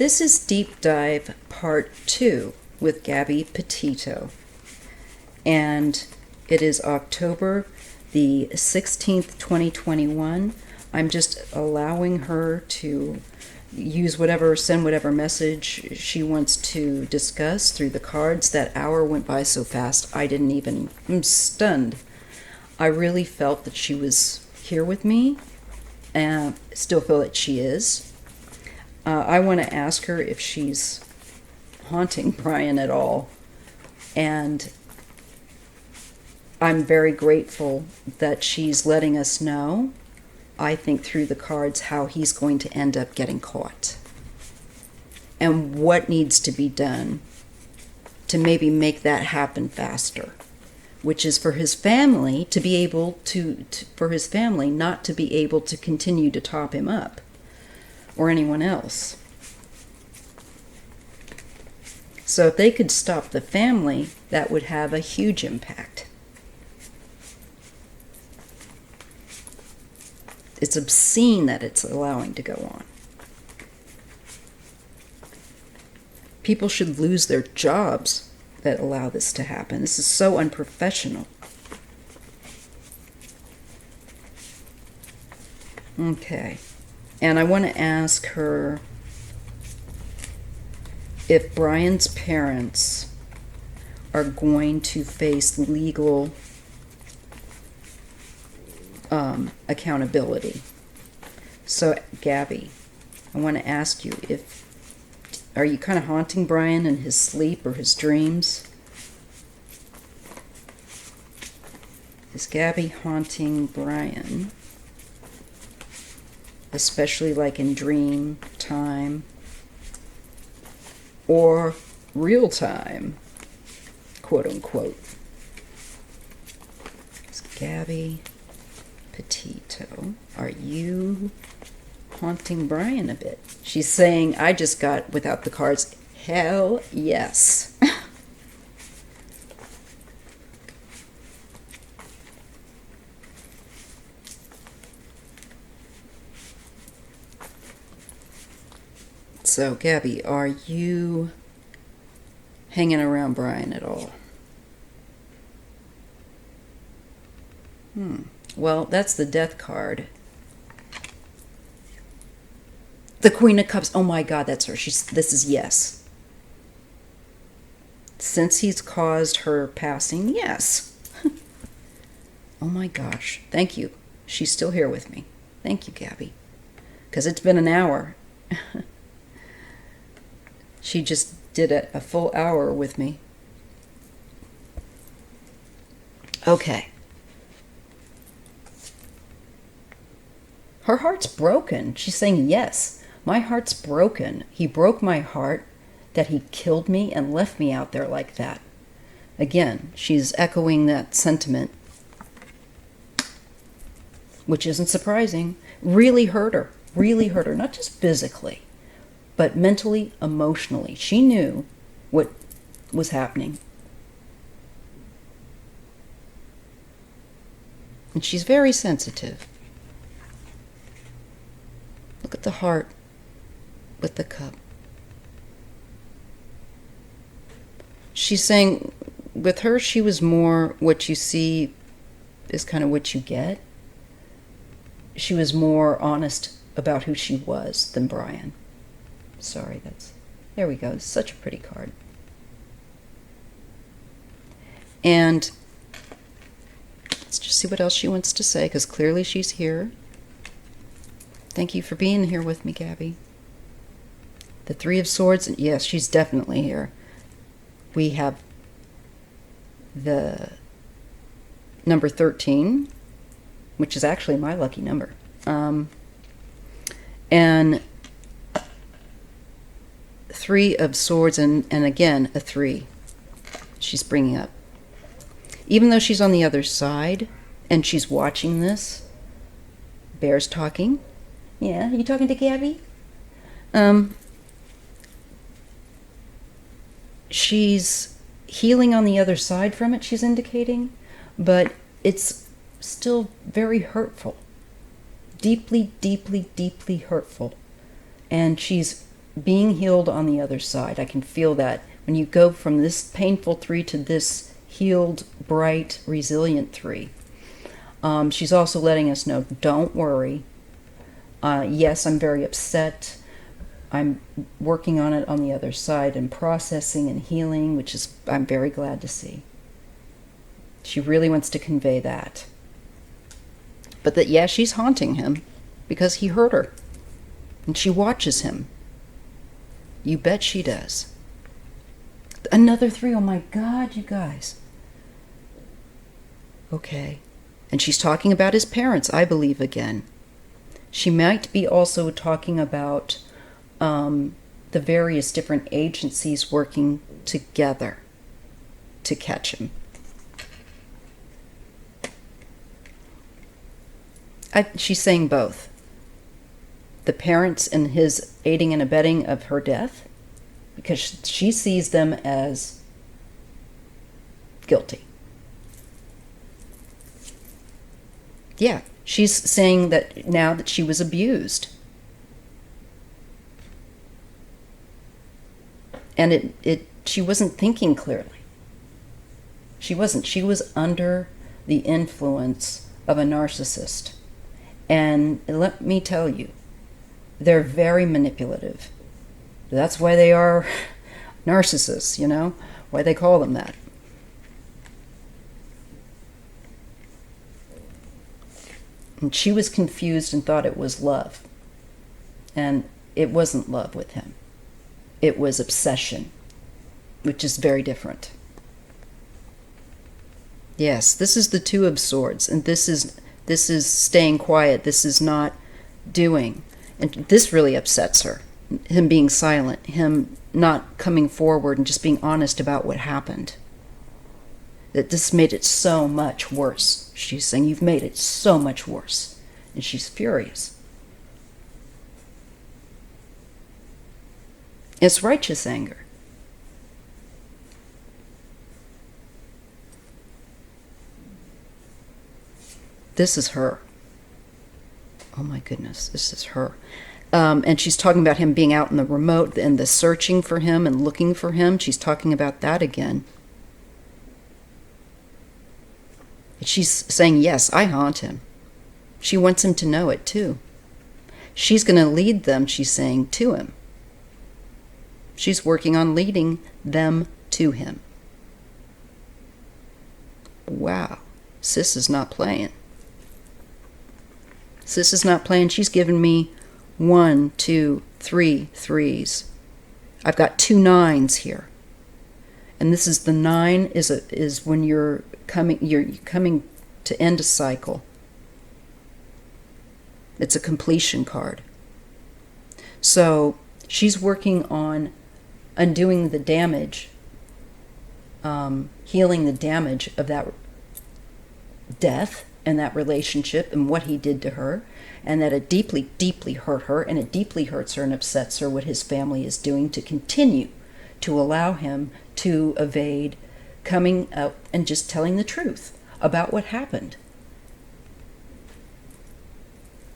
This is Deep Dive Part 2 with Gabby Petito. And it is October the 16th, 2021. I'm just allowing her to send whatever message she wants to discuss through the cards. That hour went by so fast, I'm stunned. I really felt that she was here with me, and still feel that she is. I want to ask her if she's haunting Brian at all. And I'm very grateful that she's letting us know, I think through the cards, how he's going to end up getting caught. And what needs to be done to maybe make that happen faster. Which is for his family to be able for his family not to be able to continue to top him up. Or anyone else. So if they could stop the family, that would have a huge impact. It's obscene that it's allowing to go on. People should lose their jobs that allow this to happen. This is so unprofessional. Okay. And I want to ask her if Brian's parents are going to face legal accountability. So, Gabby, I want to ask you, are you kind of haunting Brian in his sleep or his dreams? Is Gabby haunting Brian? Especially like in dream time or real time, quote unquote. It's Gabby Petito. Are you haunting Brian a bit? She's saying, I just got, without the cards, hell yes. So, Gabby, are you hanging around Brian at all? Well, that's the death card. The Queen of Cups. Oh my God, that's her. This is yes. Since he's caused her passing, yes. Oh my gosh. Thank you. She's still here with me. Thank you, Gabby. Because it's been an hour. She just did a full hour with me. Okay. Her heart's broken. She's saying, yes, my heart's broken. He broke my heart that he killed me and left me out there like that. Again, she's echoing that sentiment, which isn't surprising. Really hurt her. Really hurt her. Not just physically, but mentally, emotionally. She knew what was happening. And she's very sensitive. Look at the heart with the cup. She's saying, with her, she was more what you see is kind of what you get. She was more honest about who she was than Brian. Sorry, there we go. Such a pretty card. And let's just see what else she wants to say, because clearly she's here. Thank you for being here with me, Gabby. The Three of Swords, yes, she's definitely here. We have the number 13, which is actually my lucky number. And Three of Swords, and again, a 3 she's bringing up. Even though she's on the other side, and she's watching this, Bear's talking. Yeah, are you talking to Gabby? She's healing on the other side from it, she's indicating, but it's still very hurtful. Deeply, deeply, deeply hurtful. And she's being healed on the other side. I can feel that when you go from this painful 3 to this healed, bright, resilient 3. She's also letting us know, don't worry. Yes, I'm very upset. I'm working on it on the other side and processing and healing, which is I'm very glad to see. She really wants to convey that. But that, yeah, she's haunting him because he hurt her. And she watches him. You bet she does. Another 3. Oh my God, you guys. Okay. And she's talking about his parents, I believe, again. She might be also talking about the various different agencies working together to catch him. She's saying both. The parents and his aiding and abetting of her death, because she sees them as guilty. Yeah, she's saying that now that she was abused. And she wasn't thinking clearly. She wasn't. She was under the influence of a narcissist. And let me tell you, they're very manipulative. That's why they are narcissists, you know? Why they call them that. And she was confused and thought it was love. And it wasn't love with him. It was obsession, which is very different. Yes, this is the 2 of Swords, and this is staying quiet. This is not doing. And this really upsets her. Him being silent, him not coming forward and just being honest about what happened. That this made it so much worse. She's saying, you've made it so much worse. And she's furious. It's righteous anger. This is her. Oh my goodness, this is her. And she's talking about him being out in the remote and the searching for him and looking for him. She's talking about that again. She's saying, yes, I haunt him. She wants him to know it too. She's going to lead them, she's saying, to him. She's working on leading them to him. Wow, sis is not playing. Sis is not playing. She's given me 1, 2, 3 3s. I've got 2 9s here. And this is the 9 is when you're coming to end a cycle. It's a completion card. So she's working on undoing the damage, healing the damage of that death and that relationship and what he did to her, and that it deeply, deeply hurt her, and it deeply hurts her and upsets her what his family is doing to continue to allow him to evade coming out and just telling the truth about what happened.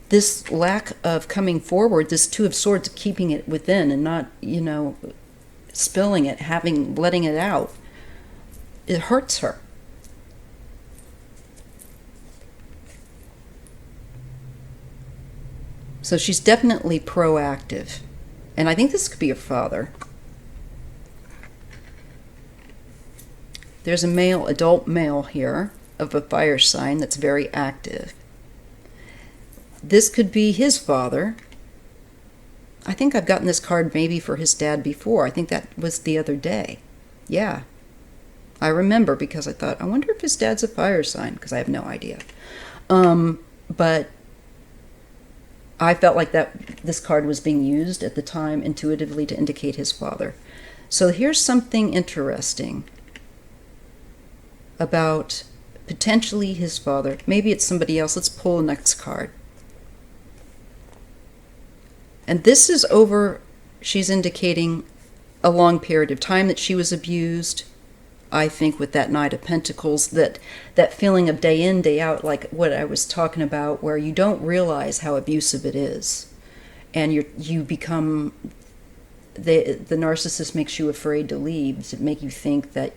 This lack of coming forward, this 2 of Swords, keeping it within and not, spilling it, letting it out, it hurts her. So she's definitely proactive. And I think this could be her father. There's a male, adult male here of a fire sign that's very active. This could be his father. I think I've gotten this card maybe for his dad before. I think that was the other day. Yeah. I remember because I thought, I wonder if his dad's a fire sign, because I have no idea. But I felt like this card was being used at the time intuitively to indicate his father. So here's something interesting about potentially his father. Maybe it's somebody else. Let's pull the next card. And this is over, she's indicating a long period of time that she was abused. I think with that Knight of Pentacles, that feeling of day in, day out, like what I was talking about, where you don't realize how abusive it is. And you become the narcissist makes you afraid to leave, to make you think that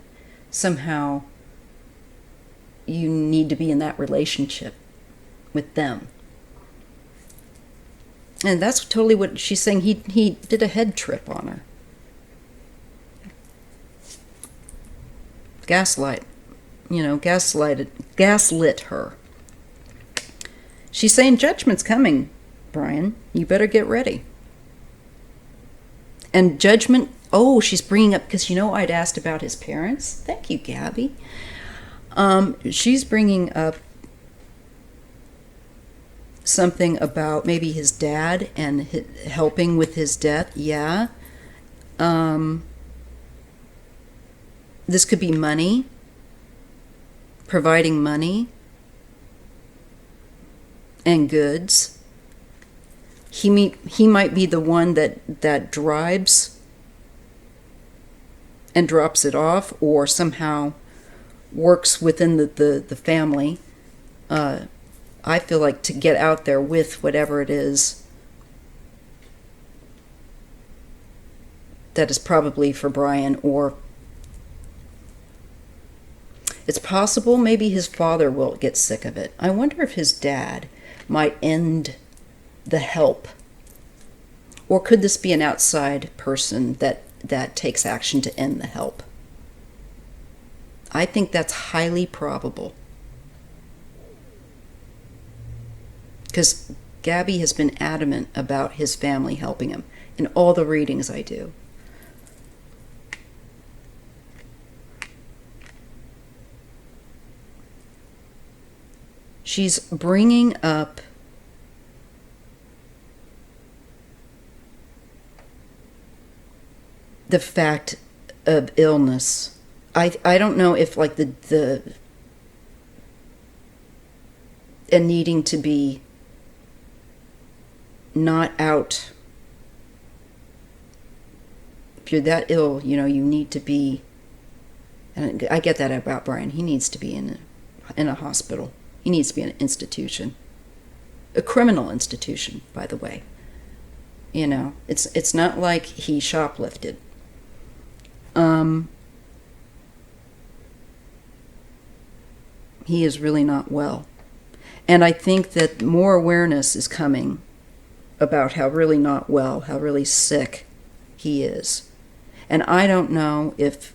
somehow you need to be in that relationship with them. And that's totally what she's saying. He did a head trip on her. Gaslit her. She's saying judgment's coming, Brian. You better get ready. And judgment, she's bringing up, because I'd asked about his parents. Thank you, Gabby. She's bringing up something about maybe his dad and helping with his death. Yeah. This could be money, providing money and goods. He might be the one that drives and drops it off, or somehow works within the family. I feel like to get out there with whatever it is that is probably for Brian, or it's possible maybe his father will get sick of it. I wonder if his dad might end the help, or could this be an outside person that takes action to end the help? I think that's highly probable, because Gabby has been adamant about his family helping him in all the readings I do. She's bringing up the fact of illness. I don't know if like the and needing to be not out. If you're that ill, you need to be, and I get that about Brian. He needs to be in a hospital. He needs to be in an institution. A criminal institution, by the way. It's not like he shoplifted. He is really not well. And I think that more awareness is coming about how really not well, how really sick he is. And I don't know if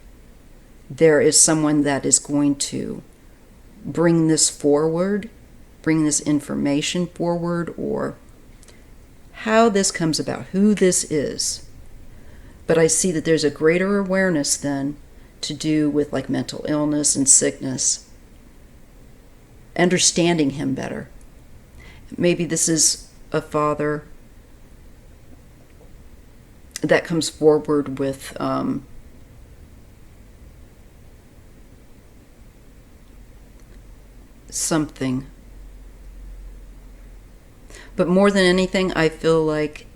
there is someone that is going to bring this forward, bring this information forward, or how this comes about, who this is. But I see that there's a greater awareness then to do with like mental illness and sickness, understanding him better. Maybe this is a father that comes forward with something. But more than anything, I feel like,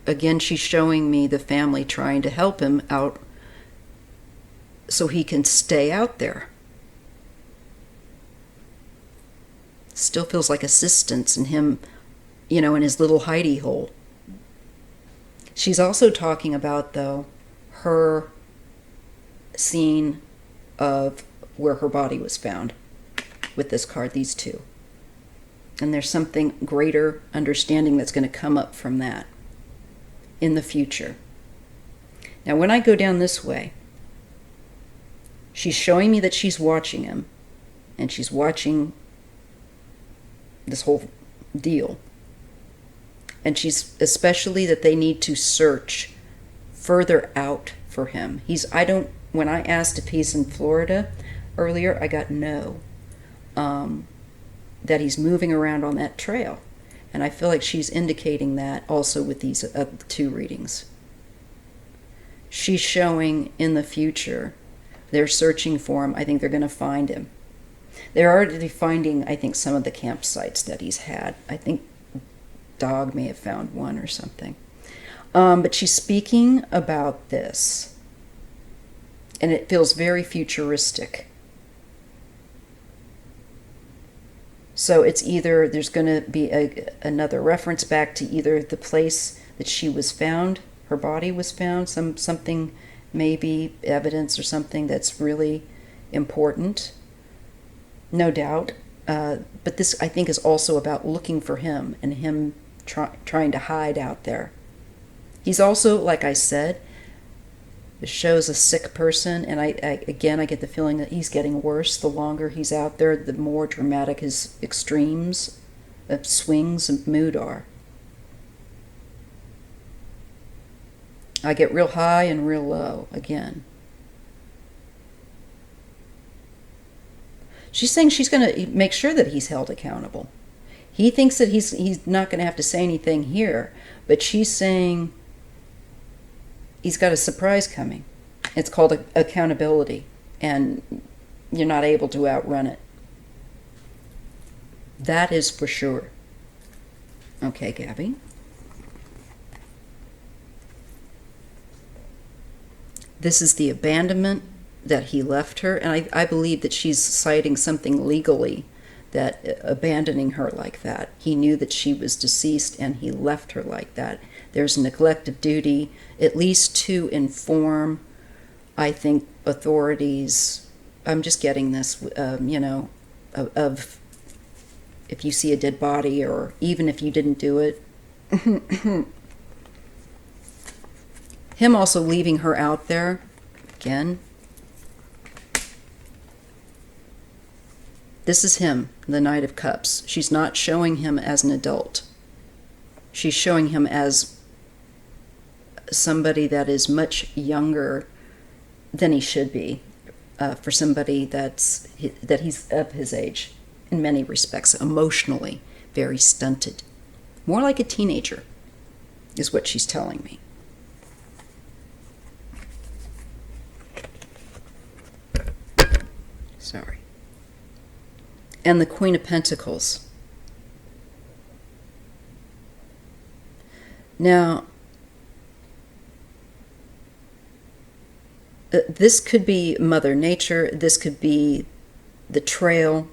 again, she's showing me the family trying to help him out so he can stay out there. Still feels like assistance in him, in his little hidey hole. She's also talking about, though, her scene of where her body was found with this card, these two. And there's something greater understanding that's going to come up from that in the future. Now, when I go down this way, she's showing me that she's watching him, and she's watching this whole deal. And she's especially that they need to search further out for him. When I asked if he's in Florida earlier, I got no. That he's moving around on that trail. And I feel like she's indicating that also with these two readings. She's showing in the future they're searching for him. I think they're going to find him. They're already finding, I think, some of the campsites that he's had. I think Dog may have found one or something. But she's speaking about this. And it feels very futuristic. So it's there's going to be another reference back to either the place that she was found her body was found, something, maybe evidence or something that's really important, no doubt. But this, I think, is also about looking for him and him trying to hide out there. He's also, like I said, shows a sick person, and I get the feeling that he's getting worse the longer he's out there, the more dramatic his extremes of swings of mood are. I get real high and real low again. She's saying she's going to make sure that he's held accountable. He thinks that he's not going to have to say anything here, but she's saying he's got a surprise coming. It's called accountability, and you're not able to outrun it. That is for sure. Okay, Gabby. This is the abandonment that he left her, and I believe that she's citing something legally, that abandoning her like that. He knew that she was deceased and he left her like that. There's neglect of duty, at least to inform, I think, authorities. I'm just getting this, of if you see a dead body, or even if you didn't do it. Him also leaving her out there, again. This is him, the Knight of Cups. She's not showing him as an adult. She's showing him as somebody that is much younger than he should be, for somebody that he's of his age, in many respects, emotionally very stunted. More like a teenager, is what she's telling me. Sorry. And the Queen of Pentacles. Now, this could be Mother Nature. This could be the trail.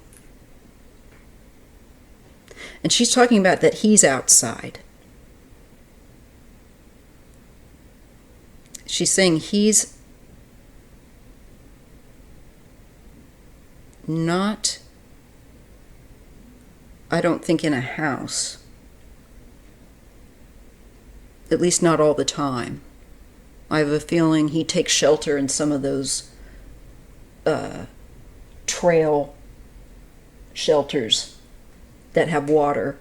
And she's talking about that he's outside. She's saying he's not, I don't think, in a house. At least not all the time. I have a feeling he takes shelter in some of those trail shelters that have water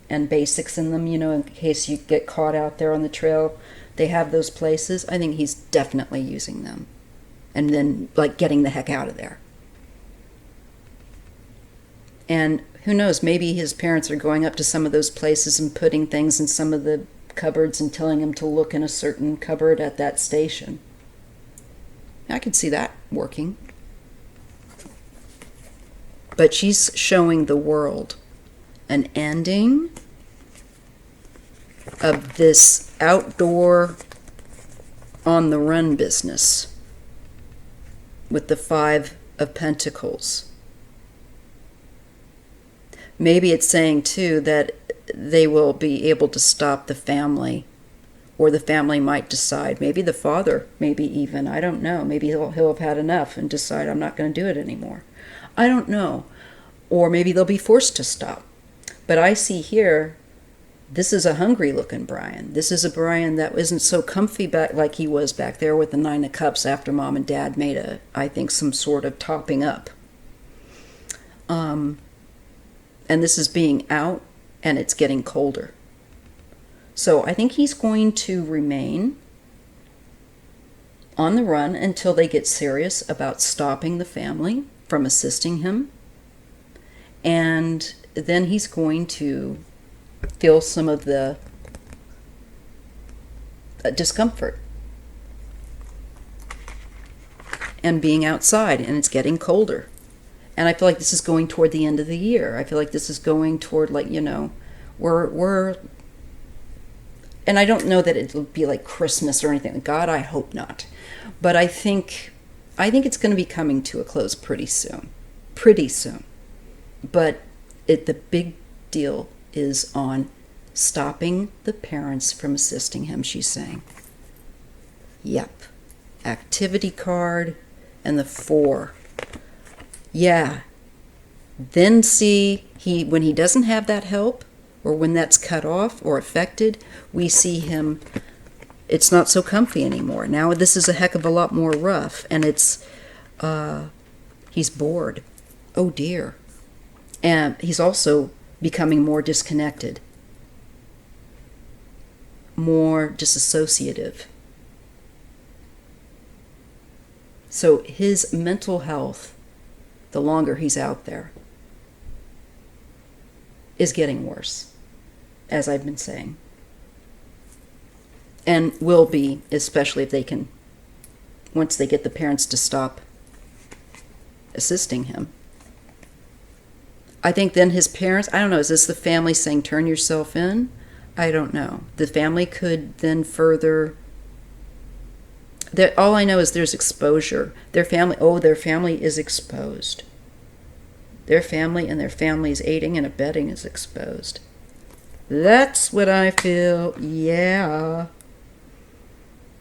and basics in them, in case you get caught out there on the trail. They have those places. I think he's definitely using them. And then, getting the heck out of there. And who knows, maybe his parents are going up to some of those places and putting things in some of the cupboards and telling him to look in a certain cupboard at that station. I could see that working. But she's showing the world an ending of this outdoor, on-the-run business with the Five of Pentacles. Maybe it's saying, too, that they will be able to stop the family, or the family might decide. Maybe the father, maybe even, I don't know. Maybe he'll have had enough and decide, I'm not going to do it anymore. I don't know. Or maybe they'll be forced to stop. But I see here, this is a hungry-looking Brian. This is a Brian that isn't so comfy back like he was back there with the Nine of Cups after Mom and Dad made I think, some sort of topping up. And this is being out, and it's getting colder. So I think he's going to remain on the run until they get serious about stopping the family from assisting him. And then he's going to feel some of the discomfort and being outside, and it's getting colder. And I feel like this is going toward the end of the year. I feel like this is going toward, we're and I don't know that it'll be like Christmas or anything. God, I hope not. But I think it's going to be coming to a close pretty soon. Pretty soon. But the big deal is on stopping the parents from assisting him, she's saying. Yep. Activity card and the 4. Yeah. Then see, when he doesn't have that help, or when that's cut off or affected, we see him, it's not so comfy anymore. Now this is a heck of a lot more rough, and he's bored. Oh dear. And he's also becoming more disconnected, more disassociative. So his mental health, the longer he's out there, is getting worse, as I've been saying. And will be, especially if they can, once they get the parents to stop assisting him. I think then his parents, I don't know, is this the family saying, turn yourself in? I don't know. The family could then further, all I know is there's exposure. Their family is exposed. Their family and their family's aiding and abetting is exposed. That's what I feel. Yeah.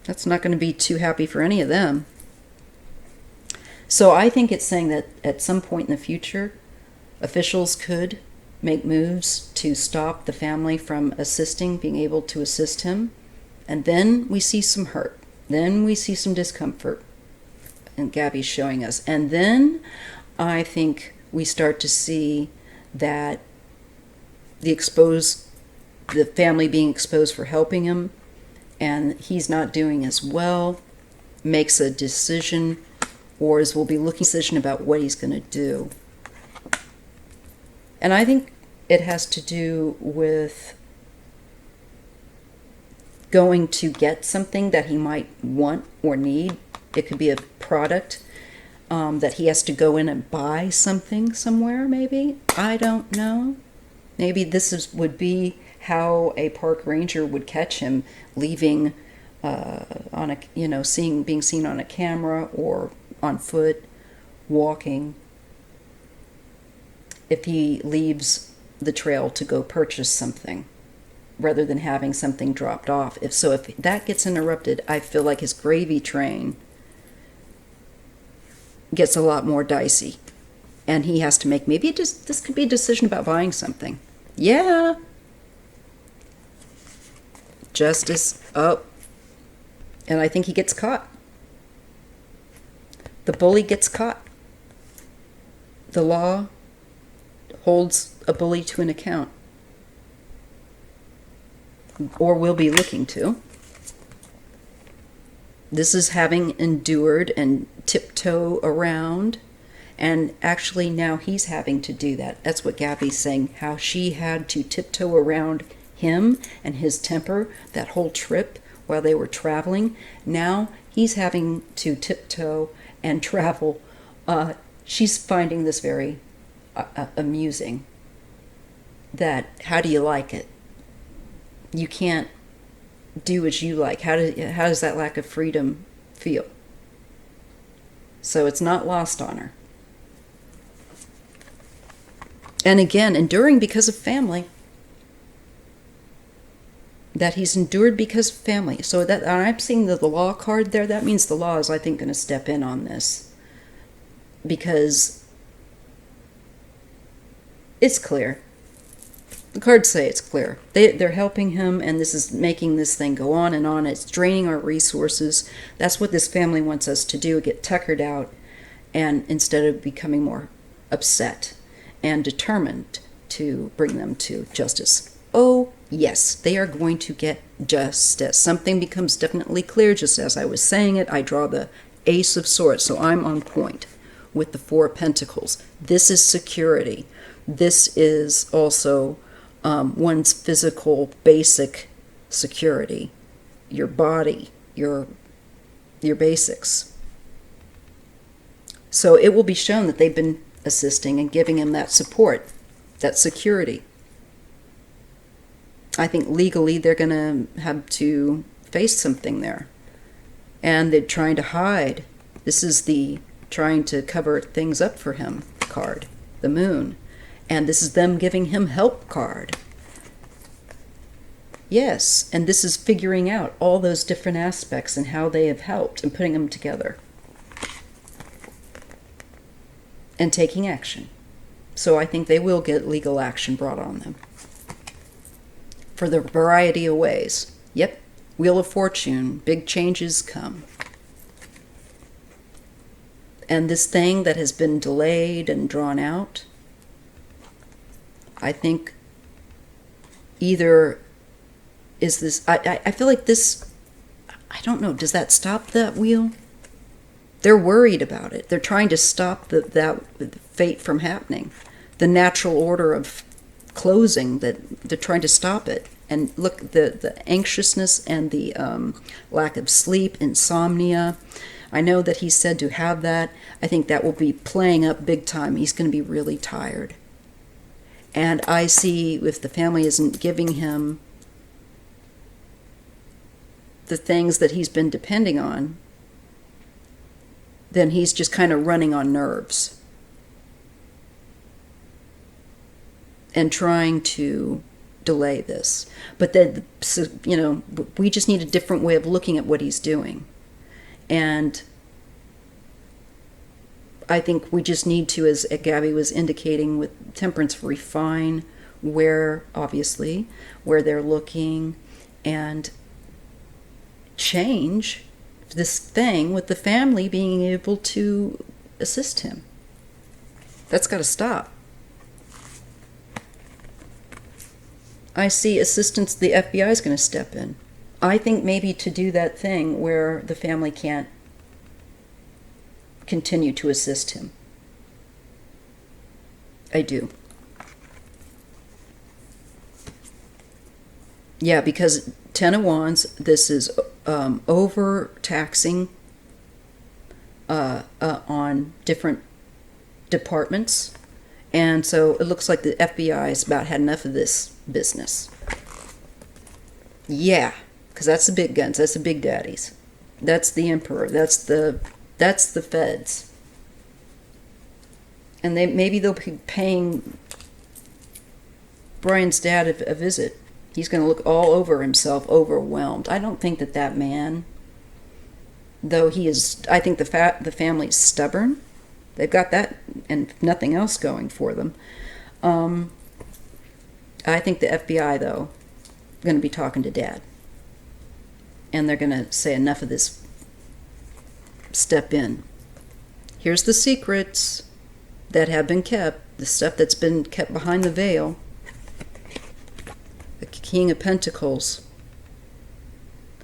That's not going to be too happy for any of them. So I think it's saying that at some point in the future, officials could make moves to stop the family from being able to assist him. And then we see some hurt. Then we see some discomfort. And Gabby's showing us. And then I think we start to see that the family being exposed for helping him, and he's not doing as well, makes a decision, or will be looking at a decision about what he's going to do. And I think it has to do with going to get something that he might want or need. It could be a product that he has to go in and buy something somewhere, maybe. I don't know. Maybe this would be how a park ranger would catch him leaving being seen on a camera or on foot, walking. If he leaves the trail to go purchase something, rather than having something dropped off. If that gets interrupted, I feel like his gravy train gets a lot more dicey. And he has to make, this could be a decision about buying something. Yeah. Justice. Oh. And I think he gets caught. The bully gets caught. The law holds a bully to an account. Or will be looking to. This is having endured and tiptoe around. And actually now he's having to do that. That's what Gabby's saying, how she had to tiptoe around him and his temper that whole trip while they were traveling. Now he's having to tiptoe and travel. She's finding this very amusing. That, how do you like it? You can't do as you like. How does that lack of freedom feel? So it's not lost on her. And again, enduring because of family. That he's endured because of family. So that I'm seeing the law card there. That means the law is, I think, going to step in on this. Because it's clear. The cards say it's clear. They're helping him, and this is making this thing go on and on. It's draining our resources. That's what this family wants us to do, get tuckered out, and instead of becoming more upset and determined to bring them to justice. Oh, yes, they are going to get justice. Something becomes definitely clear, just as I was saying it. I draw the Ace of Swords, so I'm on point with the Four of Pentacles. This is security. This is also one's physical basic security, your body, your basics. So it will be shown that they've been assisting and giving him that support, that security. I think legally they're going to have to face something there. And they're trying to hide. This is the trying to cover things up for him card, the Moon. And this is them giving him help card. Yes, and this is figuring out all those different aspects and how they have helped and putting them together and taking action. So I think they will get legal action brought on them for the variety of ways. Yep, Wheel of Fortune, big changes come. And this thing that has been delayed and drawn out, I think either is this, I feel like this, I don't know, does that stop that wheel? They're worried about it. They're trying to stop that fate from happening. The natural order of closing, that they're trying to stop it. And look, the anxiousness and the lack of sleep, insomnia. I know that he said to have that. I think that will be playing up big time. He's going to be really tired. And I see if the family isn't giving him the things that he's been depending on, then he's just kind of running on nerves and trying to delay this. But then, you know, we just need a different way of looking at what he's doing. And I think we just need to, as Gabby was indicating with temperance, refine where, obviously, where they're looking, and change this thing with the family being able to assist him. That's got to stop. I see assistance, the FBI is going to step in. I think maybe to do that thing where the family can't continue to assist him. I do. Yeah, because Ten of Wands, this is overtaxing on different departments. And so it looks like the FBI has about had enough of this business. Yeah, because that's the big guns. That's the big daddies. That's the emperor. That's the feds. And maybe they'll be paying Brian's dad a visit. He's going to look all over himself, overwhelmed. I don't think that man, though he is, I think the family's stubborn. They've got that and nothing else going for them. I think the FBI, though, going to be talking to Dad. And they're going to say enough of this. Step in. Here's the secrets that have been kept, the stuff that's been kept behind the veil. The King of Pentacles.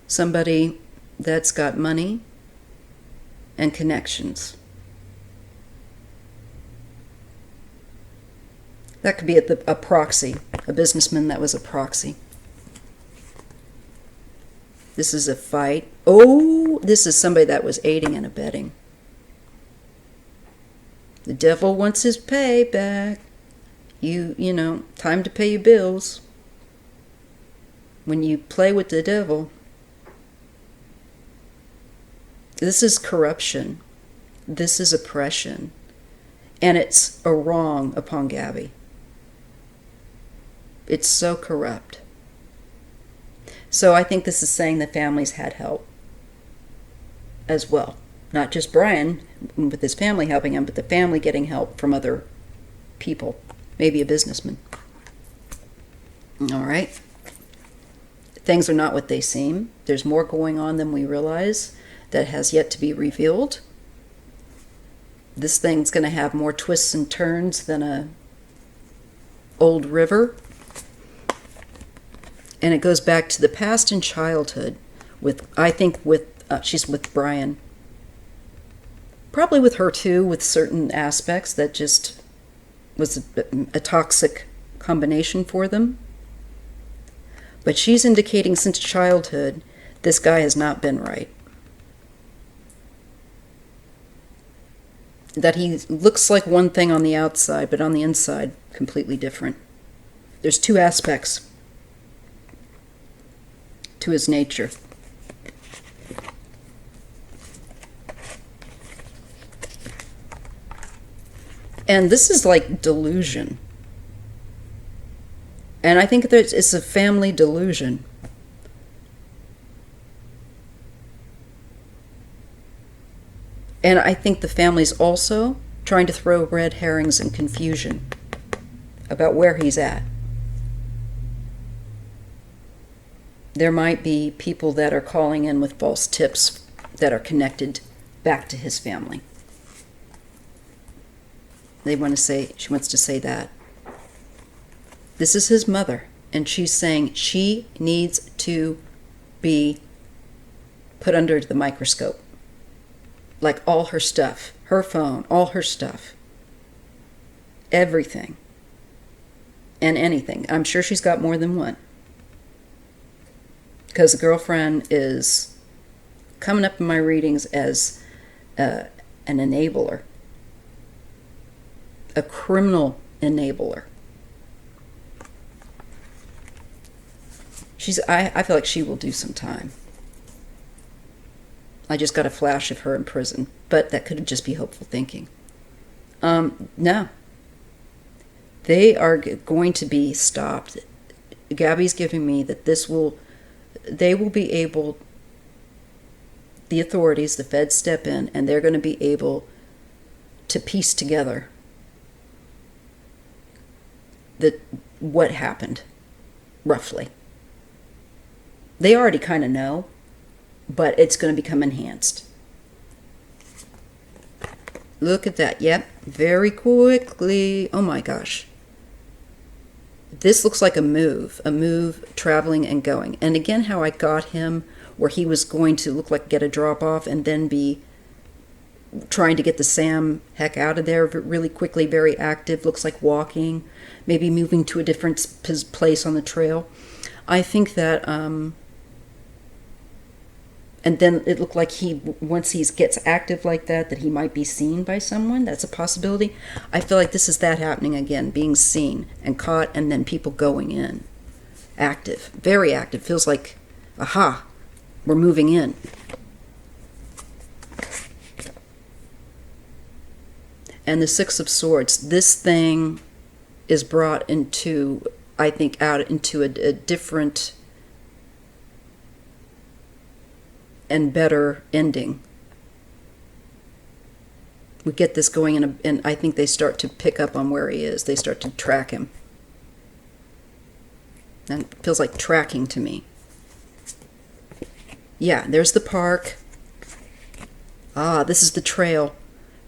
Somebody that's got money and connections. That could be a proxy, a businessman that was a proxy. This is a fight. Oh, this is somebody that was aiding and abetting. The devil wants his pay back. You know, time to pay your bills. When you play with the devil. This is corruption. This is oppression. And it's a wrong upon Gabby. It's so corrupt. So I think this is saying the families had help as well. Not just Brian with his family helping him, but the family getting help from other people. Maybe a businessman. All right. Things are not what they seem. There's more going on than we realize that has yet to be revealed. This thing's going to have more twists and turns than a old river. And it goes back to the past and childhood. She's with Brian. Probably with her too, with certain aspects that just was a toxic combination for them. But she's indicating since childhood, this guy has not been right. That he looks like one thing on the outside, but on the inside, completely different. There's two aspects to his nature. And this is like delusion. And I think that it's a family delusion. And I think the family's also trying to throw red herrings and confusion about where he's at. There might be people that are calling in with false tips that are connected back to his family. She wants to say that. This is his mother, and she's saying she needs to be put under the microscope. Like all her stuff, her phone, all her stuff. Everything. And anything. I'm sure she's got more than one. Because the girlfriend is coming up in my readings as an enabler. A criminal enabler. I feel like she will do some time. I just got a flash of her in prison, but that could just be hopeful thinking. No. They are going to be stopped. Gabby's giving me that they will be able, the authorities, the feds step in, and they're going to be able to piece together what happened, roughly. They already kind of know, but it's going to become enhanced. Look at that. Yep, very quickly. Oh my gosh. This looks like a move traveling and going. And again, how I got him where he was going to look like get a drop off and then be trying to get the Sam heck out of there really quickly, very active, looks like walking, maybe moving to a different place on the trail. I think that and then it looked like once he gets active like that he might be seen by someone. That's a possibility. I feel like this is that happening again, being seen and caught, and then people going in. Active, very active. Feels like, aha, we're moving in. And the Six of Swords. This thing is brought into, I think, out into a different and better ending. We get this going and I think they start to pick up on where he is. They start to track him. And it feels like tracking to me. Yeah, there's the park. This is the trail.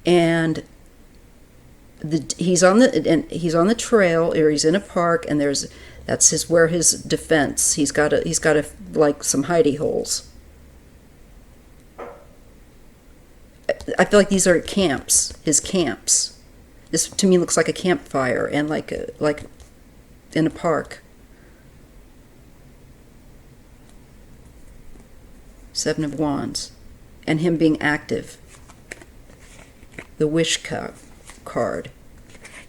And he's on the trail, or he's in a park, and that's where his defense. He's got like some hidey holes. I feel like these are his camps. This to me looks like a campfire and like in a park. Seven of Wands, and him being active. The Wish card.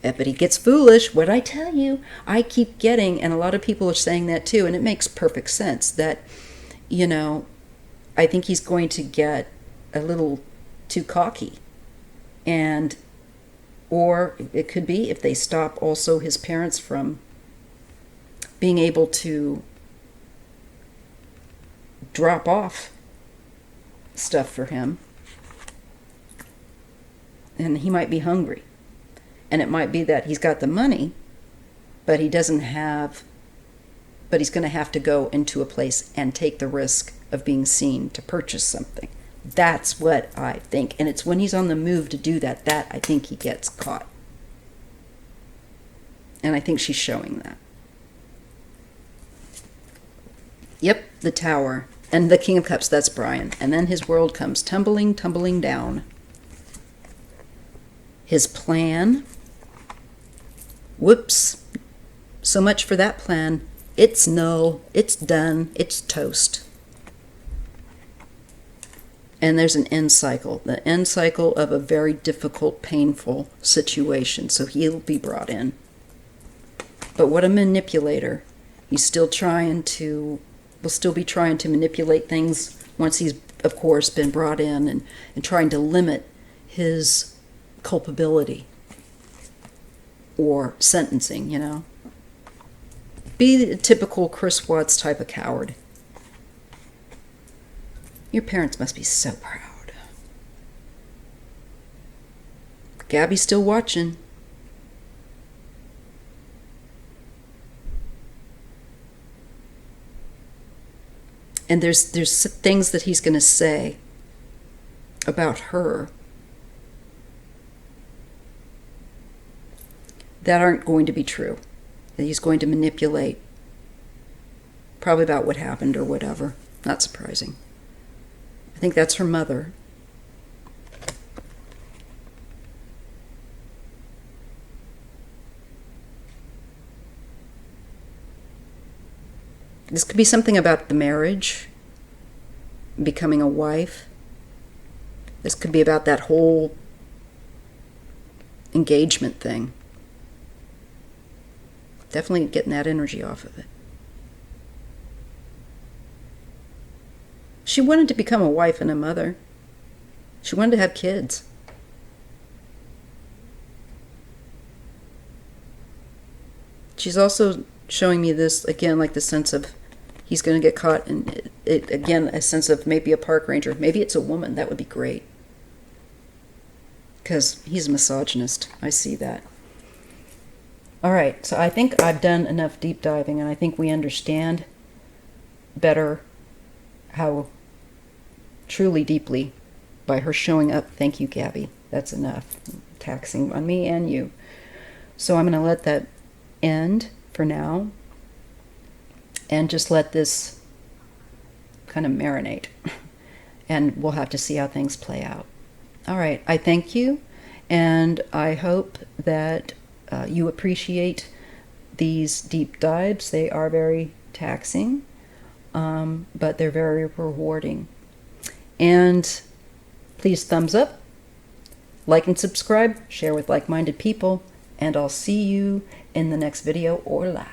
But he gets foolish. What'd I tell you? I keep getting, and a lot of people are saying that too, and it makes perfect sense that, I think he's going to get a little too cocky. Or it could be if they stop also his parents from being able to drop off stuff for him. And he might be hungry. And it might be that he's got the money, but he's going to have to go into a place and take the risk of being seen to purchase something. That's what I think. And it's when he's on the move to do that I think he gets caught. And I think she's showing that. Yep, the Tower. And the King of Cups, that's Brian. And then his world comes tumbling down. His plan. Whoops. So much for that plan. It's null. It's done. It's toast. And there's an end cycle. The end cycle of a very difficult, painful situation. So he'll be brought in. But what a manipulator. He's still will still be trying to manipulate things once he's, of course, been brought in and trying to limit his culpability or sentencing, Be the typical Chris Watts type of coward. Your parents must be so proud. Gabby's still watching. And there's things that he's going to say about her that aren't going to be true. That he's going to manipulate. Probably about what happened or whatever. Not surprising. I think that's her mother. This could be something about the marriage, becoming a wife. This could be about that whole engagement thing. Definitely getting that energy off of it. She wanted to become a wife and a mother. She wanted to have kids. She's also showing me this, again, like the sense of he's going to get caught in it, again, a sense of maybe a park ranger. Maybe it's a woman. That would be great. Because he's a misogynist. I see that. All right, so I think I've done enough deep diving, and I think we understand better how truly deeply by her showing up. Thank you, Gabby. That's enough. Taxing on me and you. So I'm going to let that end for now and just let this kind of marinate. And we'll have to see how things play out. All right, I thank you, and I hope that you appreciate these deep dives. They are very taxing, but they're very rewarding. And please thumbs up, like and subscribe, share with like-minded people, and I'll see you in the next video or live.